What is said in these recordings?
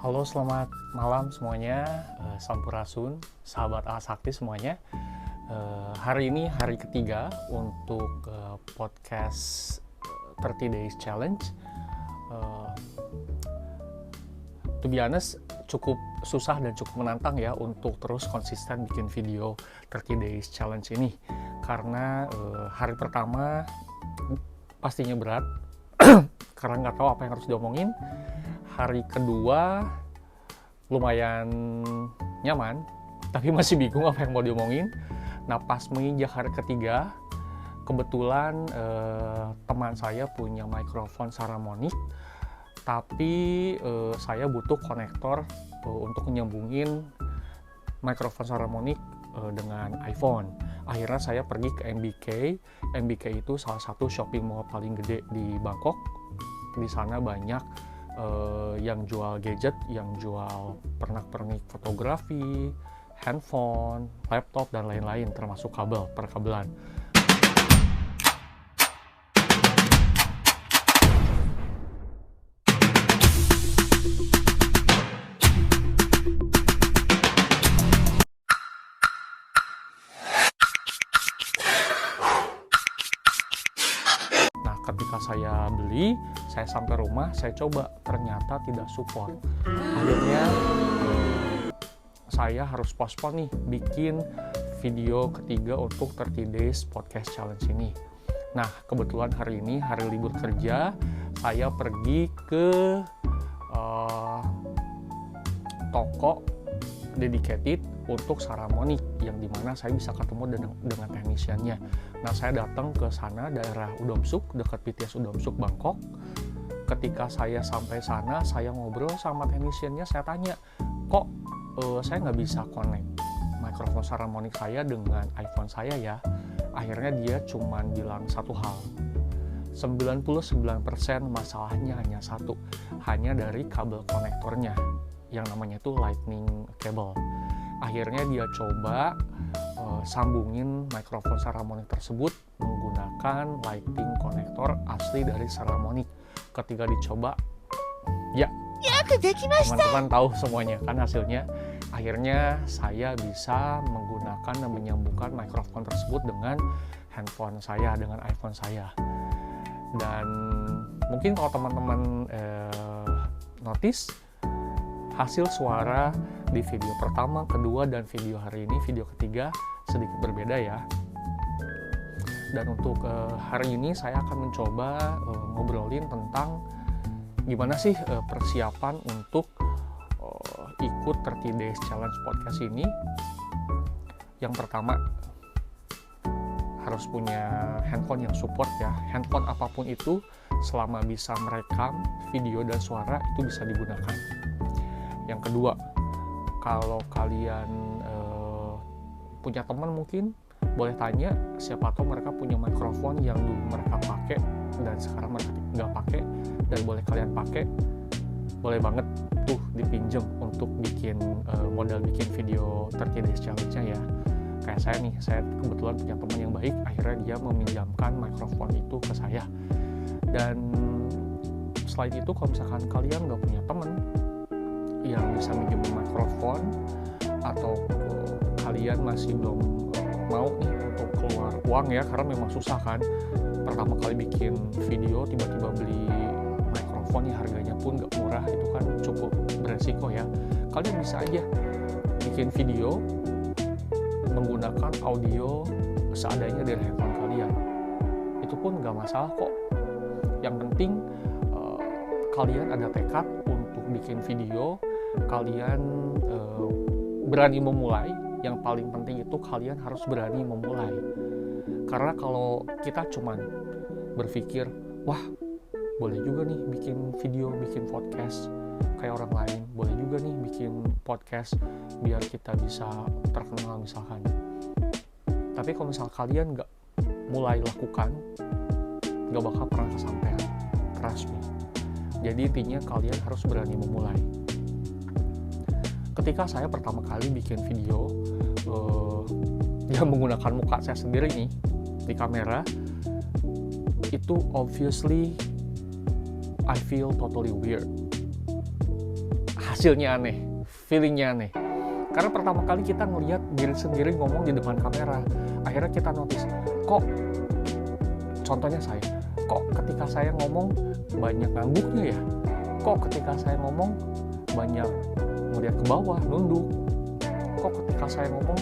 Halo, selamat malam semuanya, Sampurasun, sahabat Sakti semuanya. Hari ini hari ketiga untuk podcast 30 Days Challenge. To be honest, cukup susah dan cukup menantang ya untuk terus konsisten bikin video 30 Days Challenge ini. Karena hari pertama pastinya berat, karena nggak tahu apa yang harus diomongin. Hari kedua lumayan nyaman, tapi masih bingung apa yang mau diomongin. Nah, pas menginjak hari ketiga, kebetulan teman saya punya mikrofon Saramonic, tapi saya butuh konektor untuk nyambungin mikrofon Saramonic dengan iPhone. Akhirnya saya pergi ke MBK. MBK itu salah satu shopping mall paling gede di Bangkok. Di sana banyak yang jual gadget, yang jual pernak-pernik fotografi, handphone, laptop, dan lain-lain, termasuk perkabelan. Nah, ketika saya beli, saya sampai rumah, saya coba, ternyata tidak support. Akhirnya saya harus postpone nih bikin video ketiga untuk 30 Days Podcast Challenge ini. Nah, kebetulan hari ini hari libur kerja, saya pergi ke toko dedicated untuk Saramonic, yang dimana saya bisa ketemu dengan teknisiannya. Nah, saya datang ke sana, daerah Udom Suk, dekat BTS Udom Suk, Bangkok. Ketika saya sampai sana, saya ngobrol sama teknisiannya, saya tanya, kok saya nggak bisa connect mikrofon Saramonic saya dengan iPhone saya ya? Akhirnya dia cuman bilang satu hal, 99% masalahnya hanya satu, hanya dari kabel konektornya, yang namanya itu lightning cable. Akhirnya dia coba sambungin mikrofon Saramonic tersebut menggunakan lightning konektor asli dari Saramonic. Ketika dicoba, ya teman-teman tahu semuanya kan hasilnya. Akhirnya saya bisa menggunakan dan menyambungkan mikrofon tersebut dengan handphone saya, dengan iPhone saya. Dan mungkin kalau teman-teman notice, hasil suara di video pertama, kedua, dan video hari ini, video ketiga, sedikit berbeda ya. Dan untuk hari ini saya akan mencoba ngobrolin tentang gimana sih persiapan untuk ikut 30 Days Challenge Podcast ini. Yang pertama, harus punya handphone yang support ya. Handphone apapun itu, selama bisa merekam video dan suara, itu bisa digunakan. Yang kedua, kalau kalian punya teman mungkin, boleh tanya, siapa tahu mereka punya mikrofon yang dulu mereka pakai dan sekarang mereka nggak pakai, dan boleh kalian pakai. Boleh banget tuh dipinjem untuk bikin modal bikin video 30 Days Challenge-nya ya. Kayak saya nih, saya kebetulan punya teman yang baik, akhirnya dia meminjamkan mikrofon itu ke saya. Dan selain itu, kalau misalkan kalian nggak punya teman yang bisa minjem mikrofon, atau kalian masih belum mau nih untuk keluar uang ya, karena memang susah kan, pertama kali bikin video tiba-tiba beli mikrofon yang harganya pun gak murah, itu kan cukup beresiko ya. Kalian bisa aja bikin video menggunakan audio seadanya dari handphone kalian, itu pun gak masalah kok. Yang penting kalian ada tekad untuk bikin video, kalian berani memulai. Yang paling penting itu kalian harus berani memulai. Karena kalau kita cuman berpikir, wah boleh juga nih bikin video, bikin podcast kayak orang lain, boleh juga nih bikin podcast biar kita bisa terkenal misalkan. Tapi kalau misal kalian nggak mulai lakukan, nggak bakal pernah kesampaian, trust me. Jadi intinya kalian harus berani memulai. Ketika saya pertama kali bikin video yang menggunakan muka saya sendiri nih di kamera, itu obviously I feel totally weird. Hasilnya aneh, feelingnya aneh. Karena pertama kali kita ngelihat diri sendiri ngomong di depan kamera, akhirnya kita notice, kok contohnya saya, kok ketika saya ngomong banyak ngangguknya ya? Kok ketika saya ngomong banyak ngeliat ke bawah, nunduk? Kok ketika saya ngomong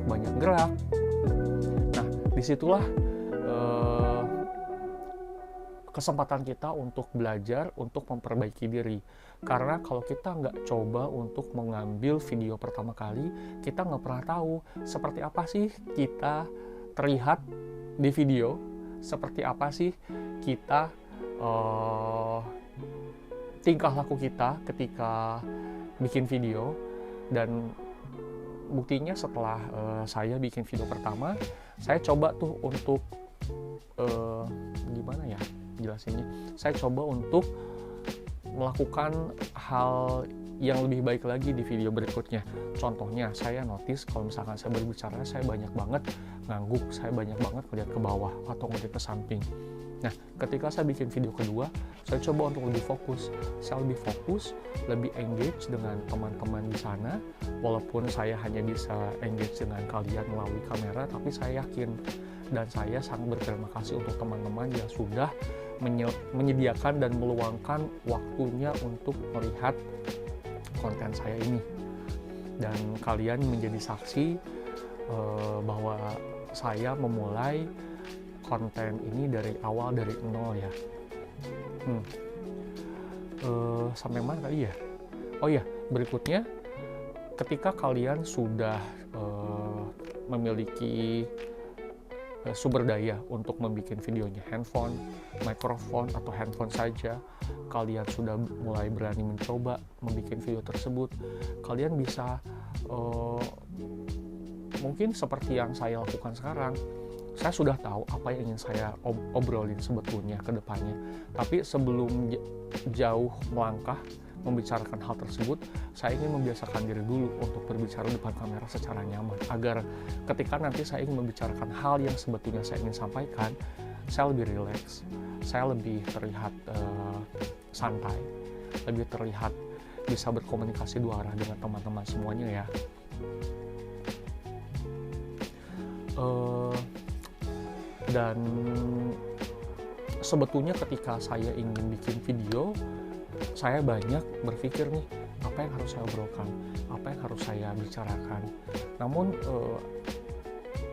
banyak gerak? Nah, disitulah kesempatan kita untuk belajar, untuk memperbaiki diri. Karena kalau kita nggak coba untuk mengambil video pertama kali, kita nggak pernah tahu seperti apa sih kita terlihat di video, seperti apa sih kita tingkah laku kita ketika bikin video. Dan buktinya setelah saya bikin video pertama, saya coba tuh untuk gimana ya jelasinnya, saya coba untuk melakukan hal yang lebih baik lagi di video berikutnya. Contohnya, saya notice kalau misalkan saya berbicara, saya banyak banget ngangguk, saya banyak banget ngeliat ke bawah atau ngeliat ke samping. Nah, ketika saya bikin video kedua, saya coba untuk lebih fokus. Saya lebih fokus, lebih engage dengan teman-teman di sana. Walaupun saya hanya bisa engage dengan kalian melalui kamera, tapi saya yakin dan saya sangat berterima kasih untuk teman-teman yang sudah menyediakan dan meluangkan waktunya untuk melihat konten saya ini. Dan kalian menjadi saksi bahwa saya memulai konten ini dari awal, dari nol ya. Sampai mana tadi ya? Oh iya, berikutnya ketika kalian sudah memiliki sumber daya untuk membuat videonya, handphone, mikrofon, atau handphone saja, kalian sudah mulai berani mencoba membuat video tersebut, kalian bisa mungkin seperti yang saya lakukan sekarang. Saya sudah tahu apa yang ingin saya obrolin sebetulnya ke depannya, tapi sebelum jauh melangkah membicarakan hal tersebut, saya ingin membiasakan diri dulu untuk berbicara depan kamera secara nyaman, agar ketika nanti saya ingin membicarakan hal yang sebetulnya saya ingin sampaikan, saya lebih rileks, saya lebih terlihat santai, lebih terlihat bisa berkomunikasi dua arah dengan teman-teman semuanya ya. Dan sebetulnya ketika saya ingin bikin video, saya banyak berpikir nih, apa yang harus saya obrolkan, apa yang harus saya bicarakan. Namun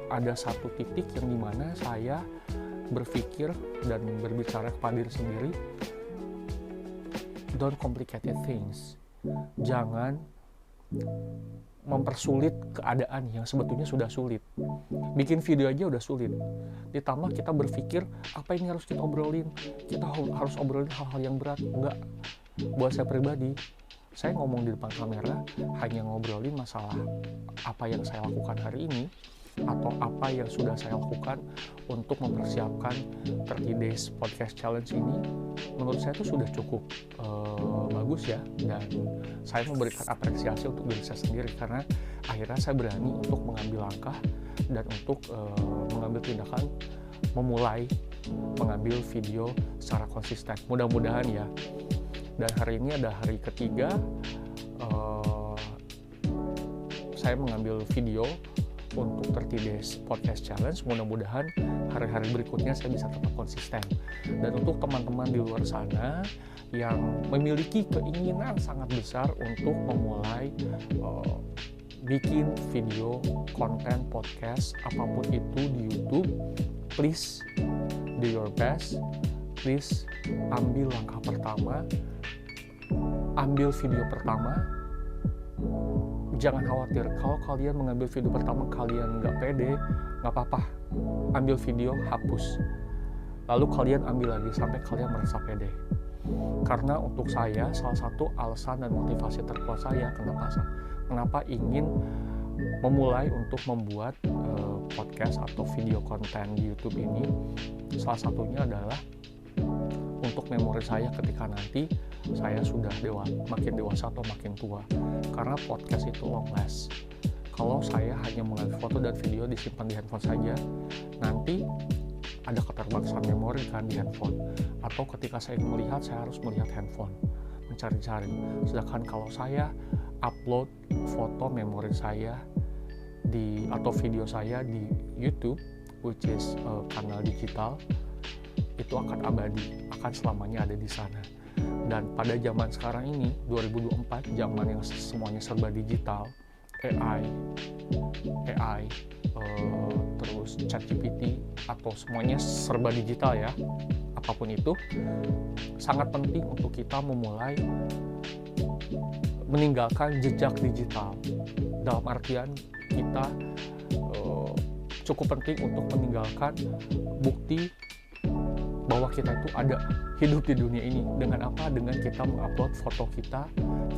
ada satu titik yang dimana saya berpikir dan berbicara kepada diri sendiri, don't complicated things. Jangan mempersulit keadaan yang sebetulnya sudah sulit. Bikin video aja udah sulit, ditambah kita berpikir apa ini harus kita obrolin, kita harus obrolin hal-hal yang berat. Enggak, buat saya pribadi, saya ngomong di depan kamera hanya ngobrolin masalah apa yang saya lakukan hari ini, atau apa yang sudah saya lakukan untuk mempersiapkan 30 Days Podcast Challenge ini. Menurut saya itu sudah cukup bagus ya, dan saya memberikan apresiasi untuk diri saya sendiri karena akhirnya saya berani untuk mengambil langkah dan untuk mengambil tindakan memulai mengambil video secara konsisten. Mudah-mudahan ya. Dan hari ini ada hari ketiga saya mengambil video untuk 30 Days Podcast Challenge. Mudah-mudahan hari-hari berikutnya saya bisa tetap konsisten. Dan untuk teman-teman di luar sana yang memiliki keinginan sangat besar untuk memulai bikin video, konten, podcast, apapun itu di YouTube, please do your best. Please ambil langkah pertama, ambil video pertama. Jangan khawatir, kalau kalian mengambil video pertama kalian nggak pede, nggak apa-apa. Ambil video, hapus. Lalu kalian ambil lagi sampai kalian merasa pede. Karena untuk saya, salah satu alasan dan motivasi terkuat saya kenapa ingin memulai untuk membuat podcast atau video konten di YouTube ini, salah satunya adalah untuk memori saya ketika nanti saya sudah makin dewasa atau makin tua. Karena podcast itu long last. Kalau saya hanya mengambil foto dan video disimpan di handphone saja, nanti ada keterbatasan memori kan di handphone, atau ketika saya ingin melihat saya harus melihat handphone, mencari-cari. Sedangkan kalau saya upload foto memori saya atau video saya di YouTube, which is kanal digital, itu akan abadi, akan selamanya ada di sana. Dan pada zaman sekarang ini 2024, zaman yang semuanya serba digital, AI, terus ChatGPT, atau semuanya serba digital ya, apapun itu, sangat penting untuk kita memulai meninggalkan jejak digital. Dalam artian kita cukup penting untuk meninggalkan bukti bahwa kita itu ada hidup di dunia ini. Dengan apa? Dengan kita mengupload foto kita,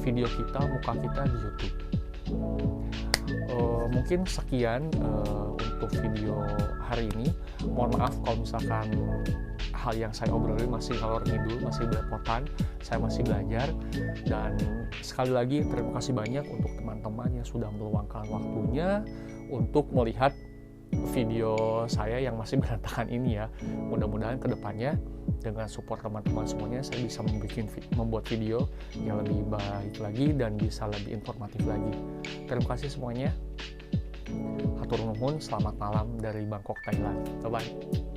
video kita, muka kita di YouTube. Mungkin sekian untuk video hari ini. Mohon maaf kalau misalkan hal yang saya obrolin masih ngalor ngidul, masih belepotan, saya masih belajar. Dan sekali lagi terima kasih banyak untuk teman-teman yang sudah meluangkan waktunya untuk melihat video saya yang masih berantakan ini ya. Mudah-mudahan kedepannya dengan support teman-teman semuanya saya bisa membuat video yang lebih baik lagi dan bisa lebih informatif lagi. Terima kasih semuanya. Hatur nuhun, selamat malam dari Bangkok, Thailand. Bye-bye.